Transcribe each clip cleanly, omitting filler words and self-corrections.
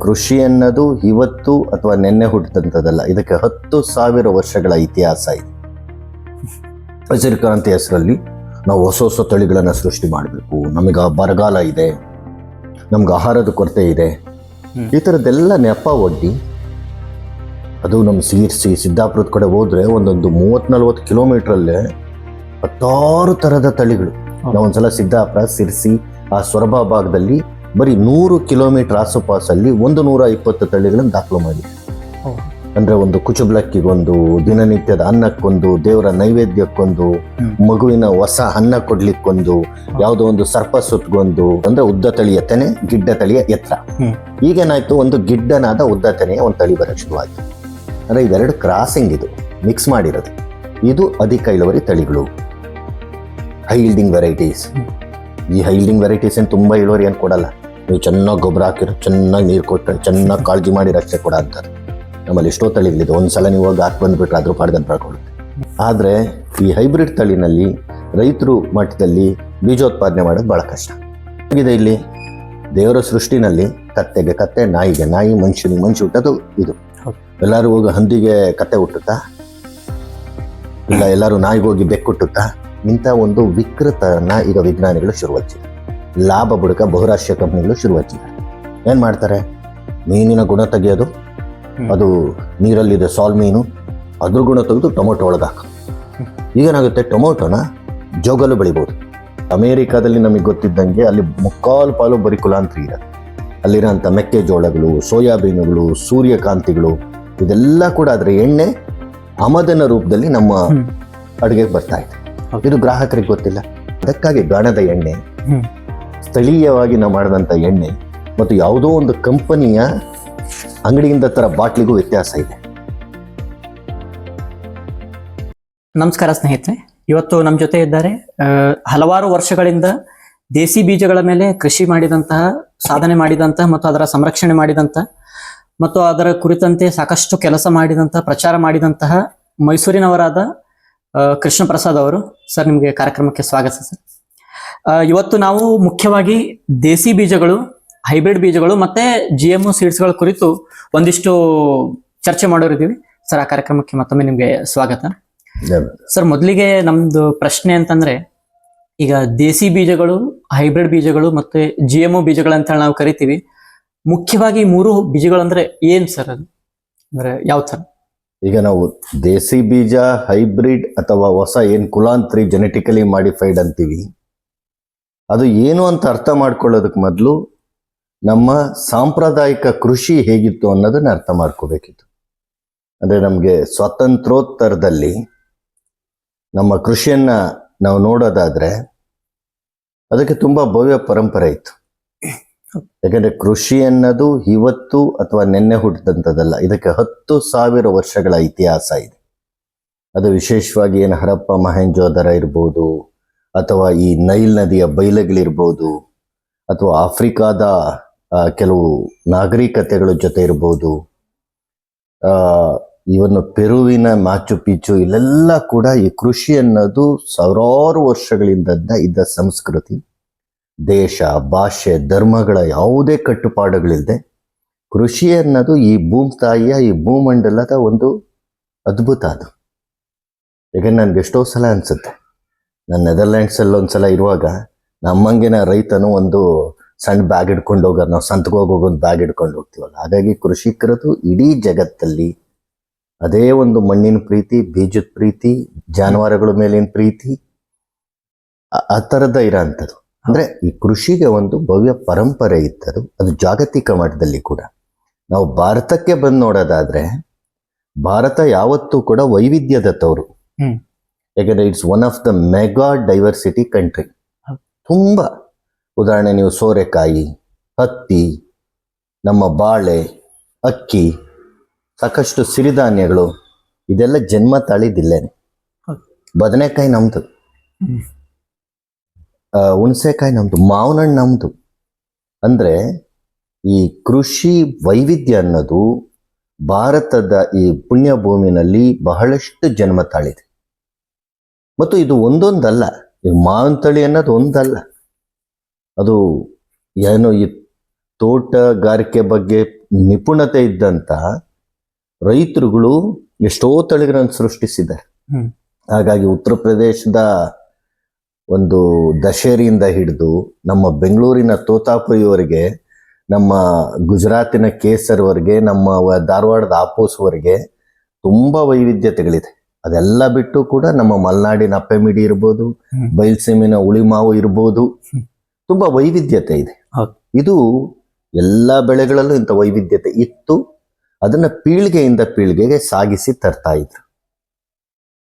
ಕೃಷಿ ಅನ್ನೋದು ಇವತ್ತು ಅಥವಾ ನಿನ್ನೆ ಹುಟ್ಟಿದಂಥದ್ದಲ್ಲ. ಇದಕ್ಕೆ 10,000 ವರ್ಷಗಳ ಇತಿಹಾಸ ಇದೆ. ಹಸಿರು ಕ್ರಾಂತಿ ಹೆಸರಲ್ಲಿ ನಾವು ಹೊಸ ಹೊಸ ತಳಿಗಳನ್ನು ಸೃಷ್ಟಿ ಮಾಡಬೇಕು, ನಮಗೆ ಬರಗಾಲ ಇದೆ, ನಮ್ಗೆ ಆಹಾರದ ಕೊರತೆ ಇದೆ, ಈ ಥರದ್ದೆಲ್ಲ ನೆಪ ಒಡ್ಡಿ ಅದು ನಮ್ಮ ಸಿದ್ದಾಪುರದ ಕಡೆ ಹೋದ್ರೆ ಒಂದೊಂದು 30-40 ಕಿಲೋಮೀಟ್ರಲ್ಲೇ 10 ಥರದ ತಳಿಗಳು. ನಾವೊಂದ್ಸಲ ಸಿದ್ದಾಪುರ, ಸಿರ್ಸಿ, ಆ ಸೊರಬ ಭಾಗದಲ್ಲಿ ಬರೀ 100 ಕಿಲೋಮೀಟರ್ ಆಸುಪಾಸಲ್ಲಿ 120 ತಳಿಗಳನ್ನು ದಾಖಲು ಮಾಡಿದೆ. ಅಂದ್ರೆ ಒಂದು ಕುಚುಬ್ಲಕ್ಕಿಗೊಂದು, ದಿನನಿತ್ಯದ ಅನ್ನಕ್ಕೊಂದು, ದೇವರ ನೈವೇದ್ಯಕ್ಕೊಂದು, ಮಗುವಿನ ಹೊಸ ಅನ್ನ ಕೊಡ್ಲಿಕ್ಕೊಂದು, ಯಾವುದೋ ಒಂದು ಸರ್ಪ ಸುತ್ತಗೊಂದು, ಅಂದ್ರೆ ಉದ್ದ ತಳಿಯ ತೆನೆ, ಗಿಡ್ಡ ತಳಿಯ ಎತ್ತರ. ಈಗೇನಾಯ್ತು, ಒಂದು ಗಿಡ್ಡನಾದ ಉದ್ದ ತೆನೆಯ ಒಂದು ತಳಿ ಬರಕ್ಕೆ ಶುರುವಾಯಿತು. ಅಂದ್ರೆ ಇವೆರಡು ಕ್ರಾಸಿಂಗ್, ಇದು ಮಿಕ್ಸ್ ಮಾಡಿರೋದು. ಇದು ಅಧಿಕ ಇಳುವರಿ ತಳಿಗಳು, ಹೈ ಈಲ್ಡಿಂಗ್ ವೆರೈಟೀಸ್. ಈ ಹೈ ಈಲ್ಡಿಂಗ್ ವೆರೈಟೀಸ್ ಏನು ತುಂಬ ಇಳುವರಿ ಏನು ಕೊಡಲ್ಲ. ನೀವು ಚೆನ್ನಾಗಿ ಗೊಬ್ಬರ ಹಾಕಿರೋ, ಚೆನ್ನಾಗಿ ನೀರು ಕೊಟ್ಟರೆ, ಚೆನ್ನಾಗಿ ಕಾಳಜಿ ಮಾಡಿ ರಕ್ಷೆ ಕೊಡ ಅಂತಾರೆ. ನಮ್ಮಲ್ಲಿ ಎಷ್ಟೋ ತಳಿಗಳಿದೆ, ಒಂದ್ಸಲ ನೀವು ಹೋಗಿ ಹಾಕಿ ಬಂದುಬಿಟ್ರೆ ಅದ್ರ ಪಾಡ್ಗಂತ ಪಡ್ಕೊಳ್ಳುತ್ತೆ. ಆದರೆ ಈ ಹೈಬ್ರಿಡ್ ತಳಿನಲ್ಲಿ ರೈತರು ಮಟ್ಟದಲ್ಲಿ ಬೀಜೋತ್ಪಾದನೆ ಮಾಡೋದು ಭಾಳ ಕಷ್ಟ ಆಗಿದೆ. ಇಲ್ಲಿ ದೇವರ ಸೃಷ್ಟಿನಲ್ಲಿ ಕತ್ತೆಗೆ ಕತ್ತೆ, ನಾಯಿಗೆ ನಾಯಿ, ಮನುಷ್ಯನಿಗೆ ಮನುಷ್ಯ ಹುಟ್ಟೋದು ಇದು. ಎಲ್ಲರೂ ಹೋಗಿ ಹಂದಿಗೆ ಕತ್ತೆ ಹುಟ್ಟುತ್ತಾ ಇಲ್ಲ, ಎಲ್ಲರೂ ನಾಯಿಗೆ ಹೋಗಿ ಬೆಕ್ಕು ಹುಟ್ಟುತ್ತಾ? ಇಂಥ ಒಂದು ವಿಕೃತನ ಈಗ ವಿಜ್ಞಾನಿಗಳು ಶುರುವಚ್ಚಿದ್ದಾರೆ. ಲಾಭ ಬುಡಕ ಬಹುರಾಷ್ಟ್ರೀಯ ಕಂಪ್ನಿಗಳು ಶುರುವಚ್ಚಿದ್ದಾರೆ. ಏನು ಮಾಡ್ತಾರೆ, ಮೀನಿನ ಗುಣ ತೆಗೆಯೋದು, ಅದು ನೀರಲ್ಲಿದೆ ಸಾಲ್ ಮೀನು, ಅದ್ರ ಗುಣ ತೆಗೆದು ಟೊಮೊಟೊ ಒಳಗೆ ಹಾಕು. ಈಗೇನಾಗುತ್ತೆ, ಟೊಮೊಟೊನ ಜೋಗಲು ಬೆಳಿಬೋದು. ಅಮೇರಿಕಾದಲ್ಲಿ ನಮಗೆ ಗೊತ್ತಿದ್ದಂಗೆ ಅಲ್ಲಿ 3/4 ಬರೀ ಕುಲಾಂತರಿ ಇರೋದು. ಅಲ್ಲಿರೋಂಥ ಮೆಕ್ಕೆಜೋಳಗಳು, ಸೋಯಾಬೀನುಗಳು, ಸೂರ್ಯಕಾಂತಿಗಳು, ಇದೆಲ್ಲ ಕೂಡ ಅದರ ಎಣ್ಣೆ ಆಮದಿನ ರೂಪದಲ್ಲಿ ನಮ್ಮ ಅಡುಗೆಗೆ ಬರ್ತಾ ಇದೆ. ಇದು ಗ್ರಾಹಕರಿಗೆ ಗೊತ್ತಿಲ್ಲ. ಅದಕ್ಕಾಗಿ ಗಾಣದ ಎಣ್ಣೆ, ಸ್ಥಳೀಯವಾಗಿ ನಾವು ಮಾಡಿದಂಥ ಎಣ್ಣೆ ಮತ್ತು ಯಾವುದೋ ಒಂದು ಕಂಪನಿಯ ಅಂಗಡಿಯಿಂದ ತರ ಬಾಟ್ಲಿಗೂ ವ್ಯತ್ಯಾಸ ಇದೆ. ನಮಸ್ಕಾರ ಸ್ನೇಹಿತರೆ, ಇವತ್ತು ನಮ್ಮ ಜೊತೆ ಇದ್ದಾರೆ ಹಲವಾರು ವರ್ಷಗಳಿಂದ ದೇಸಿ ಬೀಜಗಳ ಮೇಲೆ ಕೃಷಿ ಮಾಡಿದಂತಹ, ಸಾಧನೆ ಮಾಡಿದಂತಹ ಮತ್ತು ಅದರ ಸಂರಕ್ಷಣೆ ಮಾಡಿದಂತಹ ಮತ್ತು ಅದರ ಕುರಿತಂತೆ ಸಾಕಷ್ಟು ಕೆಲಸ ಮಾಡಿದಂತಹ, ಪ್ರಚಾರ ಮಾಡಿದಂತಹ ಮೈಸೂರಿನವರಾದ ಕೃಷ್ಣ ಪ್ರಸಾದ್ ಅವರು. ಸರ್, ನಿಮಗೆ ಕಾರ್ಯಕ್ರಮಕ್ಕೆ ಸ್ವಾಗತ ಸರ್. ಇವತ್ತು ನಾವು ಮುಖ್ಯವಾಗಿ ದೇಸಿ ಬೀಜಗಳು, ಹೈಬ್ರಿಡ್ ಬೀಜಗಳು ಮತ್ತೆ GMO ಸೀಡ್ಸ್ಗಳ ಕುರಿತು ಒಂದಿಷ್ಟು ಚರ್ಚೆ ಮಾಡೋರಿದ್ದೀವಿ ಸರ್. ಆ ಕಾರ್ಯಕ್ರಮಕ್ಕೆ ಮತ್ತೊಮ್ಮೆ ನಿಮಗೆ ಸ್ವಾಗತ ಸರ್. ಮೊದಲಿಗೆ ನಮ್ದು ಪ್ರಶ್ನೆ ಅಂತಂದ್ರೆ, ಈಗ ದೇಸಿ ಬೀಜಗಳು, ಹೈಬ್ರಿಡ್ ಬೀಜಗಳು ಮತ್ತೆ GMO ಬೀಜಗಳು ಅಂತ ಹೇಳಿ ನಾವು ಕರಿತೀವಿ. ಮುಖ್ಯವಾಗಿ 3 ಬೀಜಗಳು ಅಂದ್ರೆ ಏನ್ ಸರ್? ಅದು ಅಂದ್ರೆ ಯಾವ ತರ? ಈಗ ನಾವು ದೇಸಿ ಬೀಜ, ಹೈಬ್ರಿಡ್ ಅಥವಾ ಹೊಸ ಏನು ಕುಲಾಂತರಿ, ಜೆನೆಟಿಕಲಿ ಮಾಡಿಫೈಡ್ ಅಂತೀವಿ, ಅದು ಏನು ಅಂತ ಅರ್ಥ ಮಾಡ್ಕೊಳ್ಳೋದಕ್ಕೆ ಮೊದಲು ನಮ್ಮ ಸಾಂಪ್ರದಾಯಿಕ ಕೃಷಿ ಹೇಗಿತ್ತು ಅನ್ನೋದನ್ನ ಅರ್ಥ ಮಾಡ್ಕೋಬೇಕಿತ್ತು. ಅಂದರೆ ನಮಗೆ ಸ್ವಾತಂತ್ರ್ಯೋತ್ತರದಲ್ಲಿ ನಮ್ಮ ಕೃಷಿಯನ್ನ ನಾವು ನೋಡೋದಾದ್ರೆ ಅದಕ್ಕೆ ತುಂಬ ಭವ್ಯ ಪರಂಪರೆ ಇತ್ತು. ಯಾಕಂದರೆ ಕೃಷಿ ಅನ್ನೋದು ಇವತ್ತು ಅಥವಾ ನಿನ್ನೆ ಹುಟ್ಟಿದಂಥದ್ದಲ್ಲ. ಇದಕ್ಕೆ 10,000 ವರ್ಷಗಳ ಇತಿಹಾಸ ಇದೆ. ಅದು ವಿಶೇಷವಾಗಿ ಏನು ಹರಪ್ಪ ಮಹೆಂಜೋದರ ಇರ್ಬೋದು, ಅಥವಾ ಈ ನೈಲ್ ನದಿಯ ಬಯಲುಗಳಿರ್ಬೋದು, ಅಥವಾ ಆಫ್ರಿಕಾದ ಕೆಲವು ನಾಗರಿಕತೆಗಳ ಜೊತೆ ಇರ್ಬೋದು, ಇವನ್ನು ಪೆರುವಿನ ಮಾಚು ಪಿಚ್ಚು, ಇಲ್ಲೆಲ್ಲ ಕೂಡ ಈ ಕೃಷಿ ಅನ್ನೋದು ಸಾವಿರಾರು ವರ್ಷಗಳಿಂದ ಇದ್ದ ಸಂಸ್ಕೃತಿ. ದೇಶ, ಭಾಷೆ, ಧರ್ಮಗಳ ಯಾವುದೇ ಕಟ್ಟುಪಾಡುಗಳಿಲ್ಲದೆ ಕೃಷಿ ಅನ್ನೋದು ಈ ಭೂತಾಯಿಯ, ಈ ಭೂಮಂಡಲದ ಒಂದು ಅದ್ಭುತ. ಅದು ಈಗ ನನಗೆ ಎಷ್ಟೋ ಸಲ ಅನಿಸುತ್ತೆ, ನಾನು ನೆದರ್ಲ್ಯಾಂಡ್ಸಲ್ಲಿ ಒಂದ್ಸಲ ಇರುವಾಗ ನಮ್ಮಂಗಿನ ರೈತನು ಒಂದು ಸಣ್ಣ ಬ್ಯಾಗ್ ಹಿಡ್ಕೊಂಡು ಹೋಗೋರು, ನಾವು ಸಂತಕ್ಕೆ ಹೋಗೋದು ಒಂದು ಬ್ಯಾಗ್ ಹಿಡ್ಕೊಂಡು ಹೋಗ್ತೀವಲ್ಲ. ಹಾಗಾಗಿ ಕೃಷಿಕರದು ಇಡೀ ಜಗತ್ತಲ್ಲಿ ಅದೇ ಒಂದು ಮಣ್ಣಿನ ಪ್ರೀತಿ, ಬೀಜದ ಪ್ರೀತಿ, ಜಾನುವಾರುಗಳ ಮೇಲಿನ ಪ್ರೀತಿ, ಆ ಥರದ ಇರೋಂಥದ್ದು. ಅಂದರೆ ಈ ಕೃಷಿಗೆ ಒಂದು ಭವ್ಯ ಪರಂಪರೆ ಇತ್ತದು. ಅದು ಜಾಗತಿಕ ಮಟ್ಟದಲ್ಲಿ ಕೂಡ. ನಾವು ಭಾರತಕ್ಕೆ ಬಂದು ನೋಡೋದಾದ್ರೆ, ಭಾರತ ಯಾವತ್ತೂ ಕೂಡ ವೈವಿಧ್ಯದ ತವರು. ಯಾಕಂದರೆ it's one of the mega diversity country. ತುಂಬ ಉದಾಹರಣೆ, ನೀವು ಸೋರೆಕಾಯಿ, ಹತ್ತಿ, ನಮ್ಮ ಬಾಳೆ, ಅಕ್ಕಿ, ಸಾಕಷ್ಟು ಸಿರಿಧಾನ್ಯಗಳು, ಇದೆಲ್ಲ ಜನ್ಮ ತಾಳಿದಿಲ್ಲೇನೆ. ಬದನೆಕಾಯಿ ನಮ್ದು, ಹುಣಸೆಕಾಯಿ ನಮ್ದು, ಮಾವಿನ ಹಣ್ಣು ನಮ್ದು. ಅಂದರೆ ಈ ಕೃಷಿ ವೈವಿಧ್ಯ ಅನ್ನೋದು ಭಾರತದ ಈ ಪುಣ್ಯ ಭೂಮಿನಲ್ಲಿ ಬಹಳಷ್ಟು ಜನ್ಮ ತಾಳಿದೆ. ಮತ್ತು ಇದು ಒಂದೊಂದಲ್ಲ, ಈ ಮಾವಿನ ತಳಿ ಅನ್ನೋದು ಒಂದಲ್ಲ, ಅದು ಏನು ಈ ತೋಟಗಾರಿಕೆ ಬಗ್ಗೆ ನಿಪುಣತೆ ಇದ್ದಂತ ರೈತರುಗಳು ಎಷ್ಟೋ ತಳಿಗಳನ್ನು ಸೃಷ್ಟಿಸಿದ್ದಾರೆ. ಹ್ಮ್. ಹಾಗಾಗಿ ಉತ್ತರ ಪ್ರದೇಶದ ಒಂದು ದಶೇರಿಯಿಂದ ಹಿಡಿದು ನಮ್ಮ ಬೆಂಗಳೂರಿನ ತೋತಾಪುರಿವರೆಗೆ, ನಮ್ಮ ಗುಜರಾತಿನ ಕೇಸರ್ವರೆಗೆ, ನಮ್ಮ ಧಾರವಾಡದ ಆಪೋಸ್ವರೆಗೆ ತುಂಬಾ ವೈವಿಧ್ಯತೆಗಳಿದೆ. ಅದೆಲ್ಲ ಬಿಟ್ಟು ಕೂಡ ನಮ್ಮ ಮಲೆನಾಡಿನ ಅಪ್ಪೆಮಿಡಿ ಇರ್ಬೋದು, ಬಯಲ್ಸೀಮಿನ ಉಳಿಮಾವು ಇರ್ಬೋದು, ತುಂಬಾ ವೈವಿಧ್ಯತೆ ಇದೆ. ಹೌದು. ಇದು ಎಲ್ಲ ಬೆಳೆಗಳಲ್ಲೂ ಇಂಥ ವೈವಿಧ್ಯತೆ ಇತ್ತು. ಅದನ್ನ ಪೀಳಿಗೆಯಿಂದ ಪೀಳಿಗೆಗೆ ಸಾಗಿಸಿ ತರ್ತಾ ಇದ್ರು.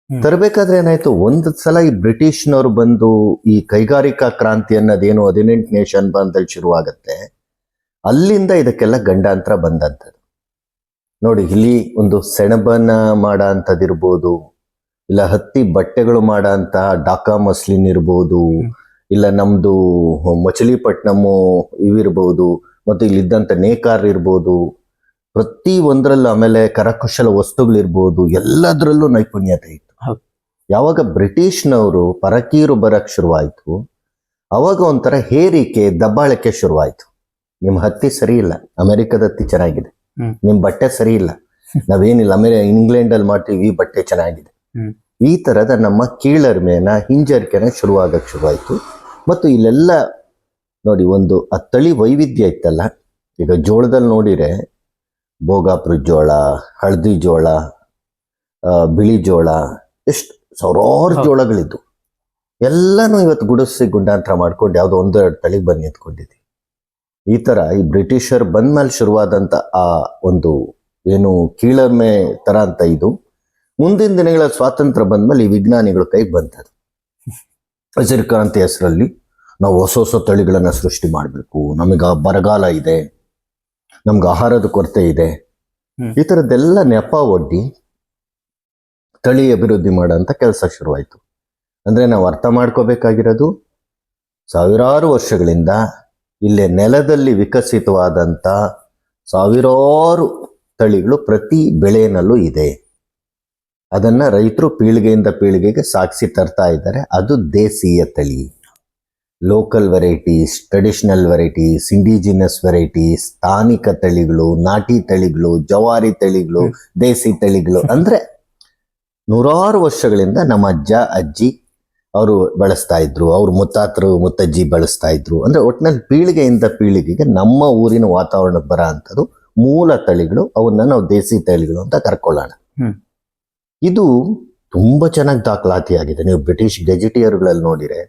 ತರಬೇಕಾದ್ರೆ ಏನಾಯ್ತು, ಒಂದು ಸಲ ಈ ಬ್ರಿಟಿಷ್ನವರು ಬಂದು ಈ ಕೈಗಾರಿಕಾ ಕ್ರಾಂತಿ ಅನ್ನೋದೇನು 18ನೇ ಶತಮಾನದಲ್ಲಿ ಶುರುವಾಗತ್ತೆ, ಅಲ್ಲಿಂದ ಇದಕ್ಕೆಲ್ಲ ಗಂಡಾಂತರ ಬಂದಂಥದ್ದು. ನೋಡಿ, ಇಲ್ಲಿ ಒಂದು ಸೆಣಬನ್ನ ಮಾಡ ಅಂಥದ್ದಿರ್ಬೋದು, ಇಲ್ಲ ಹತ್ತಿ ಬಟ್ಟೆಗಳು ಮಾಡ ಅಂತ ಡಾಕಾ ಮಸ್ಲಿನ್ ಇರ್ಬೋದು, ಇಲ್ಲ ನಮ್ದು ಮಚಲಿಪಟ್ನಮು ಇವಿರ್ಬೋದು, ಮತ್ತು ಇಲ್ಲಿದ್ದಂಥ ನೇಕಾರ್ ಇರ್ಬೋದು, ಪ್ರತಿ ಒಂದರಲ್ಲೂ, ಆಮೇಲೆ ಕರಕುಶಲ ವಸ್ತುಗಳಿರ್ಬೋದು, ಎಲ್ಲದರಲ್ಲೂ ನೈಪುಣ್ಯತೆ ಇತ್ತು. ಯಾವಾಗ ಬ್ರಿಟಿಷ್ನವರು ಪರಕೀರು ಬರಕ್ ಶುರುವಾಯ್ತು, ಅವಾಗ ಒಂಥರ ಹೇರಿಕೆ, ದಬ್ಬಾಳಿಕೆ ಶುರುವಾಯ್ತು. ನಿಮ್ ಹತ್ತಿ ಸರಿ ಇಲ್ಲ, ಅಮೆರಿಕದ ಹತ್ತಿ ಚೆನ್ನಾಗಿದೆ, ನಿಮ್ ಬಟ್ಟೆ ಸರಿ ಇಲ್ಲ, ನಾವೇನಿಲ್ಲ ಇಂಗ್ಲೆಂಡ್ ಅಲ್ಲಿ ಮಾಡ್ತೀವಿ, ಈ ಬಟ್ಟೆ ಚೆನ್ನಾಗಿದೆ. ಈ ತರದ ನಮ್ಮ ಕೀಳರ್ಮೆನ, ಹಿಂಜರಿಕೆನ ಶುರುವಾಯ್ತು. ಮತ್ತು ಇಲ್ಲೆಲ್ಲ ನೋಡಿ, ಒಂದು ಆ ತಳಿ ವೈವಿಧ್ಯ ಇತ್ತಲ್ಲ. ಈಗ ಜೋಳದಲ್ಲಿ ನೋಡಿರೆ ಭೋಗಾಪುರ ಜೋಳ, ಹಳದಿ ಜೋಳ, ಬಿಳಿ ಜೋಳ, ಎಷ್ಟು ಸಾವಿರಾರು ಜೋಳಗಳಿದ್ದು ಎಲ್ಲಾನು ಇವತ್ತು ಗುಡಿಸಿ ಗುಂಡಾಂತರ ಮಾಡ್ಕೊಂಡು ಯಾವುದೋ 1-2 ತಳಿಗೆ ಬಂದು ನಿಂತ್ಕೊಂಡಿದ್ದೀವಿ. ಈ ತರ ಈ ಬ್ರಿಟಿಷರ್ ಬಂದ್ಮೇಲೆ ಶುರುವಾದಂತ ಆ ಒಂದು ಏನು ಕೀಳರ್ಮೆ ತರ ಅಂತ, ಇದು ಮುಂದಿನ ದಿನಗಳ ಸ್ವಾತಂತ್ರ್ಯ ಬಂದ್ಮೇಲೆ ಈ ವಿಜ್ಞಾನಿಗಳ ಕೈಗೆ ಬಂತದ್ದು. ಹಸಿರು ಕ್ರಾಂತಿ ಹೆಸರಲ್ಲಿ ನಾವು ಹೊಸ ಹೊಸ ತಳಿಗಳನ್ನ ಸೃಷ್ಟಿ ಮಾಡಬೇಕು, ನಮಗೆ ಬರಗಾಲ ಇದೆ, ನಮ್ಗೆ ಆಹಾರದ ಕೊರತೆ ಇದೆ, ಈ ಥರದ್ದೆಲ್ಲ ನೆಪ ಒಡ್ಡಿ ತಳಿ ಅಭಿವೃದ್ಧಿ ಮಾಡೋಂಥ ಕೆಲಸ ಶುರುವಾಯಿತು. ಅಂದರೆ ನಾವು ಅರ್ಥ ಮಾಡ್ಕೋಬೇಕಾಗಿರೋದು, ಸಾವಿರಾರು ವರ್ಷಗಳಿಂದ ಇಲ್ಲೇ ನೆಲದಲ್ಲಿ ವಿಕಸಿತವಾದಂಥ ಸಾವಿರಾರು ತಳಿಗಳು ಪ್ರತಿ ಬೆಳೆನಲ್ಲೂ ಇದೆ. ಅದನ್ನು ರೈತರು ಪೀಳಿಗೆಯಿಂದ ಪೀಳಿಗೆಗೆ ಸಾಗಿಸಿ ತರ್ತಾ ಇದ್ದಾರೆ. ಅದು ದೇಸೀಯ ತಳಿ, local varieties, traditional varieties, indigenous varieties, ಸ್ಥಾನಿಕ ತಳಿಗಳು, ನಾಟಿ ತಳಿಗಳು, ಜವಾರಿ ತಳಿಗಳು, ದೇಸಿ ತಳಿಗಳು. ಅಂದರೆ ನೂರಾರು ವರ್ಷಗಳಿಂದ ನಮ್ಮ ಅಜ್ಜ ಅಜ್ಜಿ ಅವರು ಬಳಸ್ತಾ ಇದ್ರು, ಅವ್ರ ಮುತ್ತಾತರು ಮುತ್ತಜ್ಜಿ ಬಳಸ್ತಾ ಇದ್ರು. ಅಂದ್ರೆ ಒಟ್ಟಿನಲ್ಲಿ ಪೀಳಿಗೆಯಿಂದ ಪೀಳಿಗೆಗೆ ನಮ್ಮ ಊರಿನ ವಾತಾವರಣಕ್ಕೆ ಬರೋ ಅಂಥದ್ದು ಮೂಲ ತಳಿಗಳು. ಅವನ್ನ ನಾವು ದೇಸಿ ತಳಿಗಳು ಅಂತ ಕರ್ಕೊಳ್ಳೋಣ. ಇದು ತುಂಬಾ ಚೆನ್ನಾಗಿ ದಾಖಲಾತಿಯಾಗಿದೆ. ನೀವು ಬ್ರಿಟಿಷ್ ಗೆಜೆಟಿಯರ್ಗಳಲ್ಲಿ ನೋಡಿರೆ,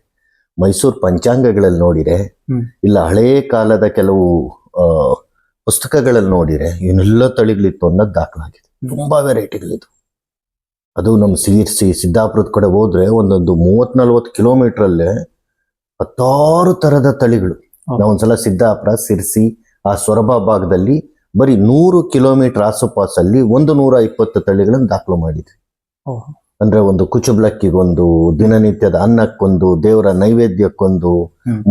ಮೈಸೂರು ಪಂಚಾಂಗಗಳಲ್ಲಿ ನೋಡಿರೆ, ಇಲ್ಲ ಹಳೇ ಕಾಲದ ಕೆಲವು ಪುಸ್ತಕಗಳಲ್ಲಿ ನೋಡಿರೆ, ಇವನ್ನೆಲ್ಲ ತಳಿಗಳಿತ್ತು ಅನ್ನೋದು ದಾಖಲಾಗಿದೆ. ತುಂಬಾ ವೆರೈಟಿಗಳಿದು. ಅದು ನಮ್ಮ ಸಿರ್ಸಿ ಸಿದ್ದಾಪುರದ ಕಡೆ ಹೋದ್ರೆ ಒಂದೊಂದು 30-40 ಕಿಲೋಮೀಟರ್ 10 ಥರದ ತಳಿಗಳು. ನಾವೊಂದ್ಸಲ ಸಿದ್ದಾಪುರ, ಸಿರ್ಸಿ, ಆ ಸೊರಬ ಭಾಗದಲ್ಲಿ ಬರೀ 100 ಕಿಲೋಮೀಟರ್ ಆಸುಪಾಸಲ್ಲಿ 120 ತಳಿಗಳನ್ನು ದಾಖಲು ಮಾಡಿದ್ವಿ. ಅಂದ್ರೆ ಒಂದು ಕುಚುಬ್ಲಕ್ಕಿಗೊಂದು, ದಿನನಿತ್ಯದ ಅನ್ನಕ್ಕೊಂದು, ದೇವರ ನೈವೇದ್ಯಕ್ಕೊಂದು,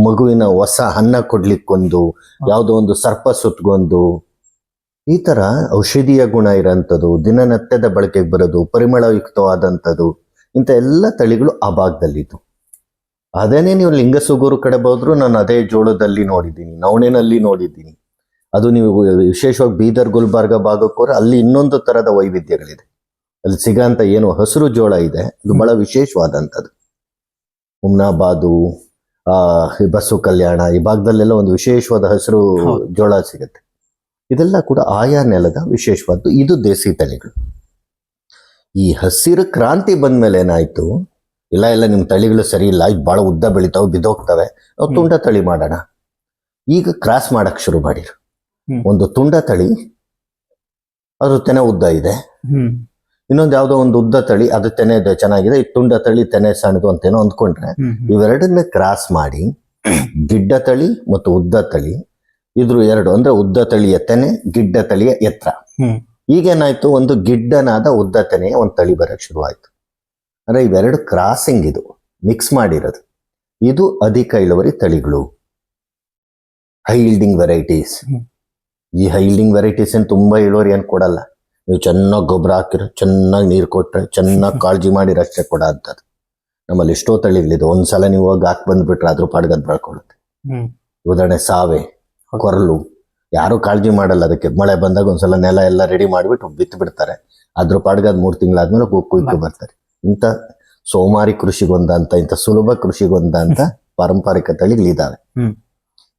ಮಗುವಿನ ಹೊಸ ಅನ್ನ ಕೊಡ್ಲಿಕ್ಕೊಂದು, ಯಾವುದೋ ಒಂದು ಸರ್ಪ ಸುತ್ತಗೊಂದು, ಈ ತರ ಔಷಧೀಯ ಗುಣ ಇರೋಂಥದ್ದು, ದಿನನಿತ್ಯದ ಬಳಕೆಗೆ ಬರೋದು, ಪರಿಮಳಯುಕ್ತವಾದಂಥದ್ದು, ಇಂಥ ಎಲ್ಲ ತಳಿಗಳು ಆ ಭಾಗದಲ್ಲಿದ್ದು. ಅದೇನೇ ನೀವು ಲಿಂಗಸುಗೂರು ಕಡೆ ಹೋದ್ರು ನಾನು ಅದೇ ಜೋಳದಲ್ಲಿ ನೋಡಿದ್ದೀನಿ, ನವಣೆನಲ್ಲಿ ನೋಡಿದ್ದೀನಿ. ಅದು ನೀವು ವಿಶೇಷವಾಗಿ ಬೀದರ್ ಗುಲ್ಬರ್ಗ ಭಾಗಕ್ಕೆ ಹೋದ್ರೆ ಅಲ್ಲಿ ಇನ್ನೊಂದು ತರದ ವೈವಿಧ್ಯಗಳಿದೆ. ಅಲ್ಲಿ ಸಿಗಂತ ಏನು ಹಸಿರು ಜೋಳ ಇದೆ, ಅದು ಬಹಳ ವಿಶೇಷವಾದಂಥದ್ದು. ಹುಮ್ನಾಬಾದು, ಬಸವ ಕಲ್ಯಾಣ, ಈ ಭಾಗದಲ್ಲೆಲ್ಲ ಒಂದು ವಿಶೇಷವಾದ ಹಸಿರು ಜೋಳ ಸಿಗುತ್ತೆ. ಇದೆಲ್ಲ ಕೂಡ ಆಯಾ ನೆಲದ ವಿಶೇಷವಾದ್ದು. ಇದು ದೇಸಿ ತಳಿಗಳು. ಈ ಹಸಿರು ಕ್ರಾಂತಿ ಬಂದ್ಮೇಲೆ ಏನಾಯ್ತು, ಇಲ್ಲ ನಿಮ್ಮ ತಳಿಗಳು ಸರಿ ಇಲ್ಲ, ಇದು ಬಹಳ ಉದ್ದ ಬೆಳಿತಾವೆ, ಬಿದ್ದೋಗ್ತವೆ, ನಾವು ತುಂಡ ತಳಿ ಮಾಡೋಣ. ಈಗ ಕ್ರಾಸ್ ಮಾಡಕ್ ಶುರು ಮಾಡಿರು. ಒಂದು ತುಂಡ ತಳಿ, ಅದು ತೆನೆ ಉದ್ದ ಇದೆ, ಇನ್ನೊಂದು ಯಾವುದೋ ಒಂದು ಉದ್ದ ತಳಿ, ಅದು ತೆನೆ ಚೆನ್ನಾಗಿದೆ, ಈ ತುಂಡ ತಳಿ ತೆನೆ ಸಣ್ಣದು ಅಂತೇನೋ ಅಂದ್ಕೊಂಡ್ರೆ, ಇವೆರಡನ್ನೇ ಕ್ರಾಸ್ ಮಾಡಿ ಗಿಡ್ಡ ತಳಿ ಮತ್ತು ಉದ್ದ ತಳಿ, ಇದ್ರು ಎರಡು, ಅಂದ್ರೆ ಉದ್ದ ತಳಿಯ ತೆನೆ, ಗಿಡ್ಡ ತಳಿಯ ಎತ್ತರ. ಈಗೇನಾಯ್ತು, ಒಂದು ಗಿಡ್ಡನಾದ ಉದ್ದ ತೆನೆಯ ಒಂದು ತಳಿ ಬರಕ್ ಶುರುವಾಯ್ತು. ಅಂದ್ರೆ ಇವೆರಡು ಕ್ರಾಸಿಂಗ್, ಇದು ಮಿಕ್ಸ್ ಮಾಡಿರೋದು. ಇದು ಅಧಿಕ ಇಳುವರಿ ತಳಿಗಳು, ಹೈ ಈಲ್ಡಿಂಗ್ ವೆರೈಟೀಸ್. ಈ ಹೈ ಈಲ್ಡಿಂಗ್ ವೆರೈಟೀಸ್ ಏನು ತುಂಬಾ ಇಳುವರಿ ಏನು ಕೊಡಲ್ಲ. ನೀವು ಚೆನ್ನಾಗಿ ಗೊಬ್ಬರ ಹಾಕಿರೋ, ಚೆನ್ನಾಗಿ ನೀರು ಕೊಟ್ರೆ, ಚೆನ್ನಾಗಿ ಕಾಳಜಿ ಮಾಡಿರೋ ಅಷ್ಟೇ ಕೊಡ ಅಂತದ್ದು. ನಮ್ಮಲ್ಲಿ ಎಷ್ಟೋ ತಳಿಗಳಿದೆ, ಒಂದ್ಸಲ ನೀವು ಹೋಗಿ ಹಾಕಿ ಬಂದ್ಬಿಟ್ರೆ ಅದ್ರ ಪಾಡ್ಗದ್ ಬೆಳ್ಕೊಳ್ಳುತ್ತೆ. ಉದಾಹರಣೆ ಸಾವೆ, ಕೊರಲು, ಯಾರು ಕಾಳಜಿ ಮಾಡಲ್ಲ ಅದಕ್ಕೆ. ಮಳೆ ಬಂದಾಗ ಒಂದ್ಸಲ ನೆಲ ಎಲ್ಲ ರೆಡಿ ಮಾಡಿಬಿಟ್ಟು ಬಿತ್ತು ಬಿಡ್ತಾರೆ. ಅದ್ರ ಪಾಡ್ಗೆ ಅದು 3 ತಿಂಗಳಾದ್ಮೇಲೆ ಕುಯ್ಕು ಬರ್ತಾರೆ. ಇಂಥ ಸೋಮಾರಿ ಕೃಷಿಗೊಂದಂತ, ಇಂಥ ಸುಲಭ ಕೃಷಿಗೊಂದಂತ ಪಾರಂಪರಿಕ ತಳಿಗಳಿದಾವೆ.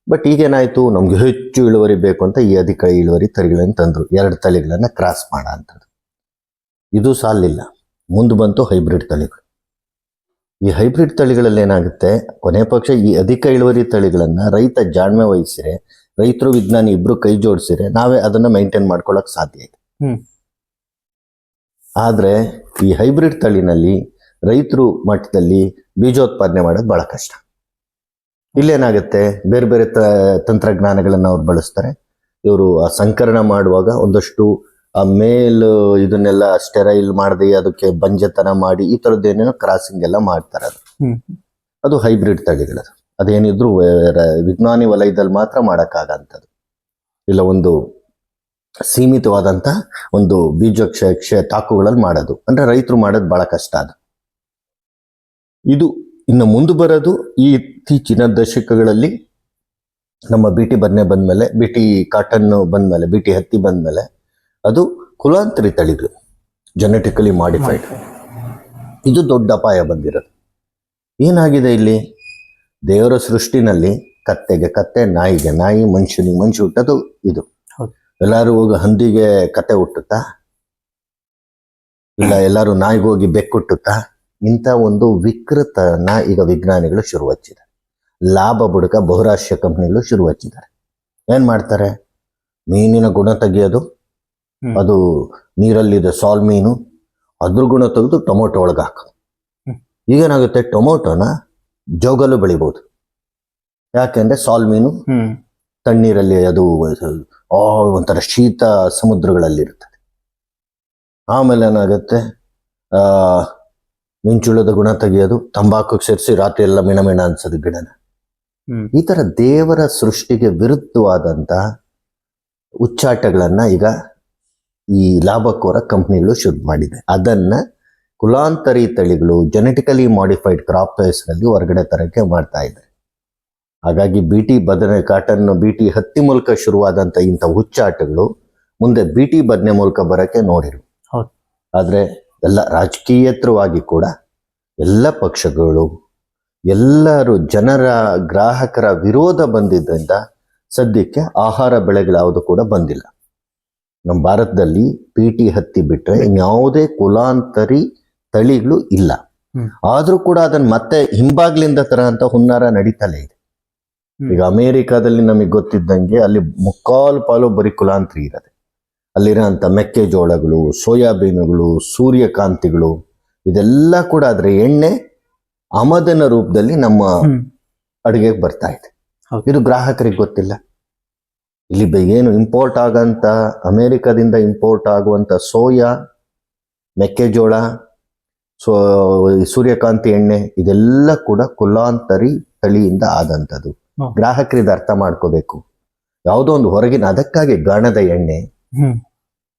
ಬಟ್ ಈಗೇನಾಯ್ತು, ನಮ್ಗೆ ಹೆಚ್ಚು ಇಳುವರಿ ಬೇಕು ಅಂತ ಈ ಅಧಿಕ ಇಳುವರಿ ತಳಿಗಳನ್ನು ತಂದ್ರು. 2 ತಳಿಗಳನ್ನ ಕ್ರಾಸ್ ಮಾಡ ಅಂತದ್ದು. ಇದು ಸಾಲಿಲ್ಲ, ಮುಂದೆ ಬಂತು ಹೈಬ್ರಿಡ್ ತಳಿಗಳು. ಈ ಹೈಬ್ರಿಡ್ ತಳಿಗಳಲ್ಲಿ ಏನಾಗುತ್ತೆ, ಕೊನೆ ಪಕ್ಷ ಈ ಅಧಿಕ ಇಳುವರಿ ತಳಿಗಳನ್ನ ರೈತ ಜಾಣ್ಮೆ ವಹಿಸಿರೆ, ರೈತರು ವಿಜ್ಞಾನಿ ಇಬ್ರು ಕೈ ಜೋಡಿಸಿರೆ ನಾವೇ ಅದನ್ನ ಮೈಂಟೈನ್ ಮಾಡ್ಕೊಳಕ್ ಸಾಧ್ಯ ಇದೆ. ಆದ್ರೆ ಈ ಹೈಬ್ರಿಡ್ ತಳಿನಲ್ಲಿ ರೈತರು ಮಟ್ಟದಲ್ಲಿ ಬೀಜೋತ್ಪಾದನೆ ಮಾಡೋದು ಬಹಳ ಕಷ್ಟ. ಇಲ್ಲೇನಾಗುತ್ತೆ, ಬೇರೆ ಬೇರೆ ತಂತ್ರಜ್ಞಾನಗಳನ್ನ ಅವ್ರು ಬಳಸ್ತಾರೆ. ಇವರು ಆ ಸಂಕರಣ ಮಾಡುವಾಗ ಒಂದಷ್ಟು ಆ ಮೇಲ್ ಇದನ್ನೆಲ್ಲ ಸ್ಟೆರೈಲ್ ಮಾಡದೆ ಅದಕ್ಕೆ ಬಂಜತನ ಮಾಡಿ ಈ ಥರದ್ದೇನೇನೋ ಕ್ರಾಸಿಂಗ್ ಎಲ್ಲ ಮಾಡ್ತಾರೆ. ಅದು ಹೈಬ್ರಿಡ್ ತಳಿಗಳದು. ಅದೇನಿದ್ರು ವಿಜ್ಞಾನಿ ವಲಯದಲ್ಲಿ ಮಾತ್ರ ಮಾಡೋಕ್ಕಾಗಂಥದ್ದು. ಇಲ್ಲ ಒಂದು ಸೀಮಿತವಾದಂಥ ಒಂದು ಬೀಜ ತಾಕುಗಳಲ್ಲಿ ಮಾಡೋದು ಅಂದ್ರೆ ರೈತರು ಮಾಡೋದು ಬಹಳ ಕಷ್ಟ. ಅದು ಇದು ಇನ್ನು ಮುಂದೆ ಬರೋದು ಈ ಇತ್ತೀಚಿನ ದಶಕಗಳಲ್ಲಿ ನಮ್ಮ ಬಿಟಿ ಬದನೆ ಬಂದ್ಮೇಲೆ, ಬಿಟಿ ಕಾಟನ್ ಬಂದ್ಮೇಲೆ, ಬಿಟಿ ಹತ್ತಿ ಬಂದ್ಮೇಲೆ ಅದು ಕುಲಾಂತರಿ ತಳಿಗಳು, ಜೆನೆಟಿಕಲಿ ಮಾಡಿಫೈಡ್. ಇದು ದೊಡ್ಡ ಅಪಾಯ ಬಂದಿರೋದು. ಏನಾಗಿದೆ ಇಲ್ಲಿ, ದೇವರ ಸೃಷ್ಟಿನಲ್ಲಿ ಕತ್ತೆಗೆ ಕತ್ತೆ, ನಾಯಿಗೆ ನಾಯಿ, ಮನುಷ್ಯನಿಗೆ ಮನುಷ್ಯ ಹುಟ್ಟೋದು ಇದು. ಎಲ್ಲರೂ ಹೋಗಿ ಹಂದಿಗೆ ಕತೆ ಹುಟ್ಟುತ್ತಾ, ಇಲ್ಲ ಎಲ್ಲರೂ ನಾಯಿಗೆ ಹೋಗಿ ಬೆಕ್ಕು ಹುಟ್ಟುತ್ತಾ? ಇಂಥ ಒಂದು ವಿಕೃತನ ಈಗ ವಿಜ್ಞಾನಿಗಳು ಶುರು ಹಚ್ಚಿದ್ದಾರೆ. ಲಾಭ ಬುಡಕ ಬಹುರಾಷ್ಟ್ರೀಯ ಕಂಪ್ನಿಗಳು ಶುರು ಹಚ್ಚಿದ್ದಾರೆ. ಏನ್ ಮಾಡ್ತಾರೆ, ಮೀನಿನ ಗುಣ ತೆಗೆಯೋದು, ಅದು ನೀರಲ್ಲಿದೆ ಸಾಲ್ ಮೀನು, ಅದ್ರ ಗುಣ ತೆಗೆದು ಟೊಮೊಟೊ ಒಳಗೆ ಹಾಕೋದು. ಈಗೇನಾಗುತ್ತೆ, ಟೊಮೊಟೊನ ಜೋಗಲು ಬೆಳಿಬಹುದು. ಯಾಕೆಂದ್ರೆ ಸಾಲ್ ಮೀನು ತಣ್ಣೀರಲ್ಲಿ ಅದು ಒಂಥರ ಶೀತ ಸಮುದ್ರಗಳಲ್ಲಿ ಇರ್ತದೆ. ಆಮೇಲೆ ಏನಾಗುತ್ತೆ, ಮಿಂಚುಳದ ಗುಣ ತೆಗೆಯೋದು, ತಂಬಾಕು ಸೇರಿಸಿ ರಾತ್ರಿ ಎಲ್ಲ ಮಿಣಮಿಣ ಅನ್ಸೋದು ಗಿಡನ. ಈ ತರ ದೇವರ ಸೃಷ್ಟಿಗೆ ವಿರುದ್ಧವಾದಂತ ಉಚ್ಚಾಟಗಳನ್ನ ಈಗ ಈ ಲಾಭಕೋರ ಕಂಪ್ನಿಗಳು ಶುರು ಮಾಡಿದೆ. ಅದನ್ನ ಕುಲಾಂತರಿ ತಳಿಗಳು, ಜೆನೆಟಿಕಲಿ ಮಾಡಿಫೈಡ್ ಕ್ರಾಪ್ ಹೆಸರಲ್ಲಿ ಹೊರಗಡೆ ತರಕ್ಕೆ ಮಾಡ್ತಾ ಇದೆ. ಹಾಗಾಗಿ ಬಿಟಿ ಬದನೆ ಕಾಟನ್, ಬಿಟಿ ಹತ್ತಿ ಮೂಲಕ ಶುರುವಾದಂತ ಇಂಥ ಹುಚ್ಚಾಟಗಳು ಮುಂದೆ ಬಿಟಿ ಬದನೆ ಮೂಲಕ ಬರಕ್ಕೆ ನೋಡಿರು. ಆದ್ರೆ ಎಲ್ಲ ರಾಜಕೀಯೇತರವಾಗಿ ಕೂಡ ಎಲ್ಲ ಪಕ್ಷಗಳು, ಎಲ್ಲರೂ ಜನರ ಗ್ರಾಹಕರ ವಿರೋಧ ಬಂದಿದ್ದರಿಂದ ಸದ್ಯಕ್ಕೆ ಆಹಾರ ಬೆಳೆಗಳು ಯಾವುದು ಕೂಡ ಬಂದಿಲ್ಲ. ನಮ್ಮ ಭಾರತದಲ್ಲಿ ಬಿಟಿ ಹತ್ತಿ ಬಿಟ್ರೆ ಇನ್ಯಾವುದೇ ಕುಲಾಂತರಿ ತಳಿಗಳು ಇಲ್ಲ. ಆದ್ರೂ ಕೂಡ ಅದನ್ನ ಮತ್ತೆ ಹಿಂಬಾಗ್ಲಿಂದ ತರ ಅಂತ ಹುನ್ನಾರ ನಡೀತಲೇ ಇದೆ. ಈಗ ಅಮೇರಿಕಾದಲ್ಲಿ ನಮಗೆ ಗೊತ್ತಿದ್ದಂಗೆ ಅಲ್ಲಿ 3/4 ಬರೀ ಕುಲಾಂತರಿ ಇರದೆ. ಅಲ್ಲಿರೋಂಥ ಮೆಕ್ಕೆಜೋಳಗಳು, ಸೋಯಾಬೀನುಗಳು, ಸೂರ್ಯಕಾಂತಿಗಳು, ಇದೆಲ್ಲ ಕೂಡ ಅದ್ರ ಎಣ್ಣೆ ಆಮದಿನ ರೂಪದಲ್ಲಿ ನಮ್ಮ ಅಡುಗೆಗೆ ಬರ್ತಾ ಇದೆ. ಇದು ಗ್ರಾಹಕರಿಗೆ ಗೊತ್ತಿಲ್ಲ. ಇಲ್ಲಿ ಏನು ಇಂಪೋರ್ಟ್ ಆಗಂತ, ಅಮೇರಿಕಾದಿಂದ ಇಂಪೋರ್ಟ್ ಆಗುವಂತ ಸೋಯಾ, ಮೆಕ್ಕೆಜೋಳ, ಸೂರ್ಯಕಾಂತಿ ಎಣ್ಣೆ, ಇದೆಲ್ಲ ಕೂಡ ಕುಲಾಂತರಿ ತಳಿಯಿಂದ ಆದಂಥದ್ದು. ಗ್ರಾಹಕರಿಗೆ ಅರ್ಥ ಮಾಡ್ಕೋಬೇಕು. ಯಾವುದೋ ಒಂದು ಹೊರಗಿನ, ಅದಕ್ಕಾಗಿ ಗಾಣದ ಎಣ್ಣೆ,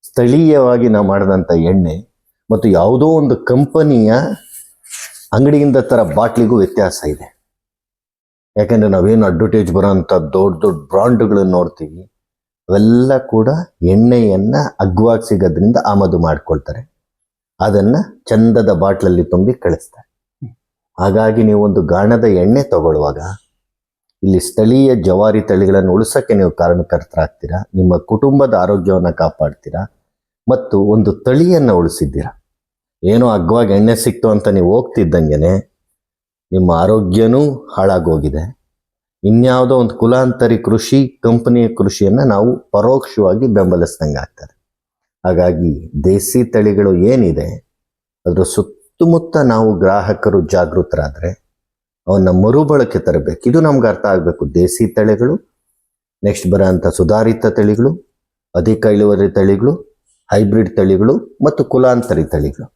ಸ್ಥಳೀಯವಾಗಿ ನಾವು ಮಾಡಿದಂಥ ಎಣ್ಣೆ ಮತ್ತು ಯಾವುದೋ ಒಂದು ಕಂಪನಿಯ ಅಂಗಡಿಯಿಂದ ತರ ಬಾಟ್ಲಿಗೂ ವ್ಯತ್ಯಾಸ ಇದೆ. ಯಾಕಂದ್ರೆ ನಾವೇನು ಅಡ್ವರ್ಟೈಸ್ ಬರೋಂಥ ದೊಡ್ಡ ದೊಡ್ಡ ಬ್ರಾಂಡ್ಗಳನ್ನು ನೋಡ್ತೀವಿ, ಅವೆಲ್ಲ ಕೂಡ ಎಣ್ಣೆಯನ್ನ ಅಗ್ಗವಾಗಿ ಸಿಗೋದ್ರಿಂದ ಆಮದು ಮಾಡ್ಕೊಳ್ತಾರೆ. ಅದನ್ನ ಚಂದದ ಬಾಟ್ಲಲ್ಲಿ ತುಂಬಿ ಕಳಿಸ್ತಾರೆ. ಹಾಗಾಗಿ ನೀವು ಒಂದು ಗಾಣದ ಎಣ್ಣೆ ತಗೊಳ್ಳುವಾಗ ಇಲ್ಲಿ ಸ್ಥಳೀಯ ಜವಾರಿ ತಳಿಗಳನ್ನು ಉಳಿಸಕ್ಕೆ ನೀವು ಕಾರಣಕರ್ತರಾಗ್ತೀರಾ, ನಿಮ್ಮ ಕುಟುಂಬದ ಆರೋಗ್ಯವನ್ನು ಕಾಪಾಡ್ತೀರಾ ಮತ್ತು ಒಂದು ತಳಿಯನ್ನು ಉಳಿಸಿದ್ದೀರಾ. ಏನೋ ಅಗ್ಗವಾಗಿ ಎಣ್ಣೆ ಸಿಕ್ತು ಅಂತ ನೀವು ಹೋಗ್ತಿದ್ದಂಗೆನೆ ನಿಮ್ಮ ಆರೋಗ್ಯನೂ ಹಾಳಾಗೋಗಿದೆ. ಇನ್ಯಾವುದೋ ಒಂದು ಕುಲಾಂತರಿ ಕೃಷಿ ಕಂಪನಿಯ ಕೃಷಿಯನ್ನು ನಾವು ಪರೋಕ್ಷವಾಗಿ ಬೆಂಬಲಿಸ್ದಂಗೆ ಆಗ್ತದೆ. ಹಾಗಾಗಿ ದೇಸಿ ತಳಿಗಳು ಏನಿದೆ ಅದರ ಸುತ್ತಮುತ್ತ ನಾವು ಗ್ರಾಹಕರು ಜಾಗೃತರಾದರೆ ಅವನ್ನ ಮರುಬಳಕೆ ತರಬೇಕು. ಇದು ನಮ್ಗೆ ಅರ್ಥ ಆಗಬೇಕು. ದೇಸಿ ತಳಿಗಳು, ನೆಕ್ಸ್ಟ್ ಬರೋಂಥ ಸುಧಾರಿತ ತಳಿಗಳು, ಅಧಿಕ ಇಳುವರಿ ತಳಿಗಳು, ಹೈಬ್ರಿಡ್ ತಳಿಗಳು ಮತ್ತು ಕುಲಾಂತರಿ ತಳಿಗಳು.